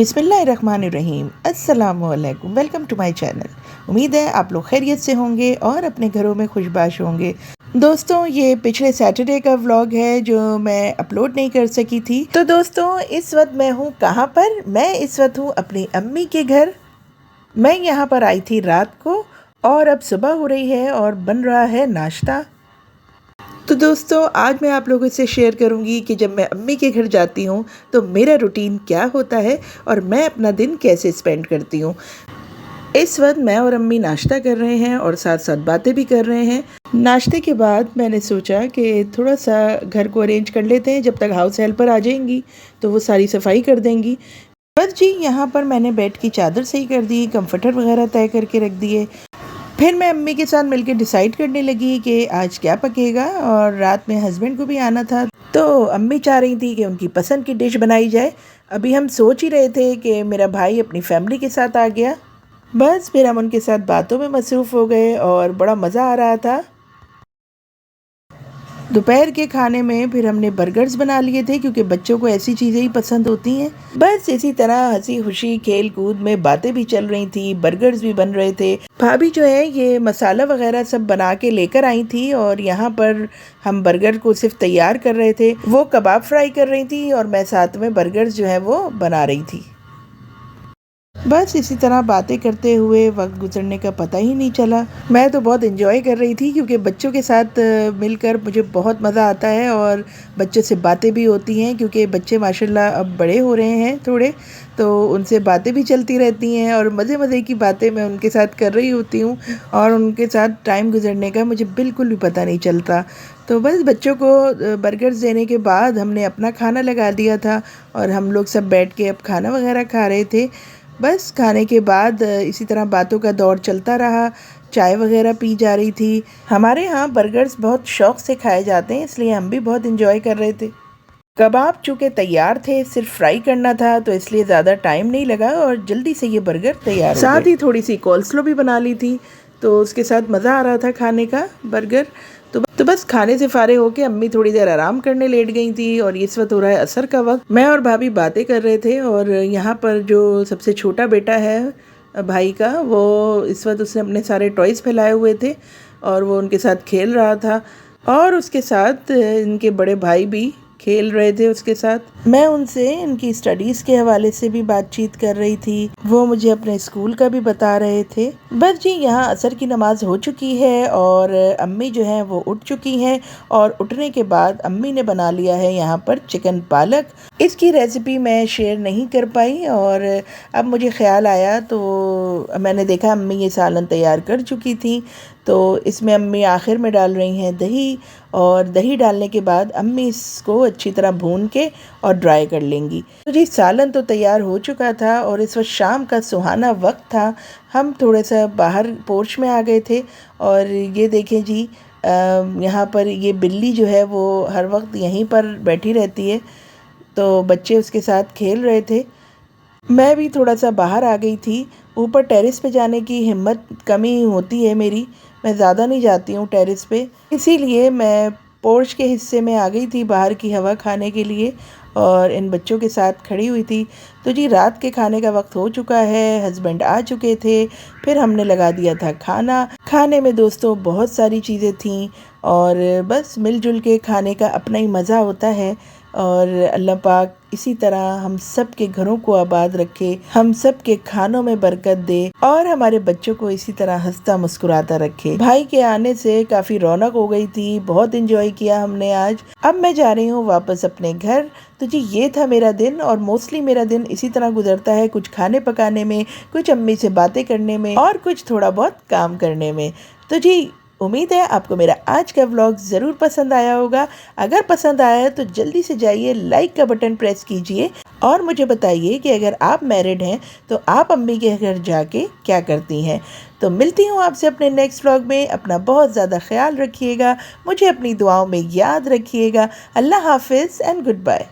बिस्मिल्लाहिर्रहमानिर्रहीम। अस्सलामुअलैकुम। Welcome to my channel. उम्मीद है आप लोग खैरियत से होंगे और अपने घरों में खुशबाश होंगे। दोस्तों, ये पिछले सैटरडे का व्लॉग है जो मैं अपलोड नहीं कर सकी थी। तो दोस्तों, इस वक्त मैं हूँ कहाँ पर? मैं इस वक्त हूँ अपनी अम्मी के घर। मैं यहाँ पर आई थी रात को और अब सुबह हो रही है और बन रहा है नाश्ता। तो दोस्तों, आज मैं आप लोगों से शेयर करूंगी कि जब मैं अम्मी के घर जाती हूँ तो मेरा रूटीन क्या होता है और मैं अपना दिन कैसे स्पेंड करती हूँ। इस वक्त मैं और अम्मी नाश्ता कर रहे हैं और साथ साथ बातें भी कर रहे हैं। नाश्ते के बाद मैंने सोचा कि थोड़ा सा घर को अरेंज कर लेते हैं, जब तक हाउस हेल्पर आ जाएंगी तो वो सारी सफाई कर देंगी। बस जी, यहाँ पर मैंने बेड की चादर सही कर दी, कंफर्टर वगैरह तय करके रख दिए। फिर मैं अम्मी के साथ मिलकर डिसाइड करने लगी कि आज क्या पकेगा, और रात में हस्बैंड को भी आना था तो अम्मी चाह रही थी कि उनकी पसंद की डिश बनाई जाए। अभी हम सोच ही रहे थे कि मेरा भाई अपनी फैमिली के साथ आ गया। बस फिर हम उनके साथ बातों में मसरूफ़ हो गए और बड़ा मज़ा आ रहा था। दोपहर के खाने में फिर हमने बर्गर्स बना लिए थे क्योंकि बच्चों को ऐसी चीज़ें ही पसंद होती हैं। बस इसी तरह हंसी खुशी खेल कूद में बातें भी चल रही थी, बर्गर्स भी बन रहे थे। भाभी जो है ये मसाला वगैरह सब बना के लेकर आई थी और यहाँ पर हम बर्गर को सिर्फ तैयार कर रहे थे। वो कबाब फ्राई कर रही थी और मैं साथ में बर्गर्स जो है वो बना रही थी। बस इसी तरह बातें करते हुए वक्त गुजरने का पता ही नहीं चला। मैं तो बहुत एंजॉय कर रही थी क्योंकि बच्चों के साथ मिलकर मुझे बहुत मज़ा आता है और बच्चों से बातें भी होती हैं क्योंकि बच्चे माशाल्लाह अब बड़े हो रहे हैं थोड़े, तो उनसे बातें भी चलती रहती हैं और मज़े मज़े की बातें मैं उनके साथ कर रही होती हूँ और उनके साथ टाइम गुजरने का मुझे बिल्कुल भी पता नहीं चलता। तो बस बच्चों को बर्गर्स देने के बाद हमने अपना खाना लगा दिया था और हम लोग सब बैठ के अब खाना वगैरह खा रहे थे। बस खाने के बाद इसी तरह बातों का दौर चलता रहा, चाय वगैरह पी जा रही थी। हमारे यहाँ बर्गर्स बहुत शौक़ से खाए जाते हैं, इसलिए हम भी बहुत इंजॉय कर रहे थे। कबाब चूँकि तैयार थे, सिर्फ फ्राई करना था तो इसलिए ज़्यादा टाइम नहीं लगा और जल्दी से ये बर्गर तैयार हो गए। साथ ही थोड़ी सी कोल्स्लो भी बना ली थी तो उसके साथ मज़ा आ रहा था खाने का बर्गर। तो बस खाने से फारे होके अम्मी थोड़ी देर आराम करने लेट गई थी और इस वक्त हो रहा है असर का वक्त। मैं और भाभी बातें कर रहे थे और यहाँ पर जो सबसे छोटा बेटा है भाई का, वो इस वक्त उसने अपने सारे टॉयज़ फैलाए हुए थे और वो उनके साथ खेल रहा था और उसके साथ इनके बड़े भाई भी खेल रहे थे उसके साथ। मैं उनसे इनकी स्टडीज़ के हवाले से भी बातचीत कर रही थी, वो मुझे अपने स्कूल का भी बता रहे थे। बस जी, यहाँ असर की नमाज़ हो चुकी है और अम्मी जो हैं वो उठ चुकी हैं और उठने के बाद अम्मी ने बना लिया है यहाँ पर चिकन पालक। इसकी रेसिपी मैं शेयर नहीं कर पाई और अब मुझे ख्याल आया तो मैंने देखा अम्मी ये सालन तैयार कर चुकी थी, तो इसमें अम्मी आखिर में डाल रही हैं दही और दही डालने के बाद अम्मी इसको अच्छी तरह भून के और ड्राई कर लेंगी। तो जी, सालन तो तैयार हो चुका था और इस वक्त शाम का सुहाना वक्त था। हम थोड़े सा बाहर पोर्च में आ गए थे और ये देखें जी, यहाँ पर ये बिल्ली जो है वो हर वक्त यहीं पर बैठी रहती है, तो बच्चे उसके साथ खेल रहे थे। मैं भी थोड़ा सा बाहर आ गई थी। ऊपर टेरेस पे जाने की हिम्मत कमी होती है मेरी, मैं ज़्यादा नहीं जाती हूँ टेरेस पे, इसीलिए मैं पोर्च के हिस्से में आ गई थी बाहर की हवा खाने के लिए और इन बच्चों के साथ खड़ी हुई थी। तो जी, रात के खाने का वक्त हो चुका है, हस्बैंड आ चुके थे, फिर हमने लगा दिया था खाना। खाने में दोस्तों बहुत सारी चीज़ें थीं और बस मिलजुल के खाने का अपना ही मज़ा होता है और अल्लाह पाक इसी तरह हम सब के घरों को आबाद रखे, हम सब के खानों में बरकत दे और हमारे बच्चों को इसी तरह हंसता मुस्कुराता रखे। भाई के आने से काफ़ी रौनक हो गई थी, बहुत एंजॉय किया हमने आज। अब मैं जा रही हूँ वापस अपने घर। तो जी, ये था मेरा दिन और मोस्टली मेरा दिन इसी तरह गुजरता है, कुछ खाने पकाने में, कुछ अम्मी से बातें करने में और कुछ थोड़ा बहुत काम करने में। तो जी, उम्मीद है आपको मेरा आज का व्लॉग ज़रूर पसंद आया होगा। अगर पसंद आया है तो जल्दी से जाइए लाइक का बटन प्रेस कीजिए और मुझे बताइए कि अगर आप मैरिड हैं तो आप अम्मी के घर जाके क्या करती हैं। तो मिलती हूँ आपसे अपने नेक्स्ट व्लॉग में। अपना बहुत ज़्यादा ख्याल रखिएगा, मुझे अपनी दुआओं में याद रखिएगा। अल्लाह हाफिज़ एंड गुड बाय।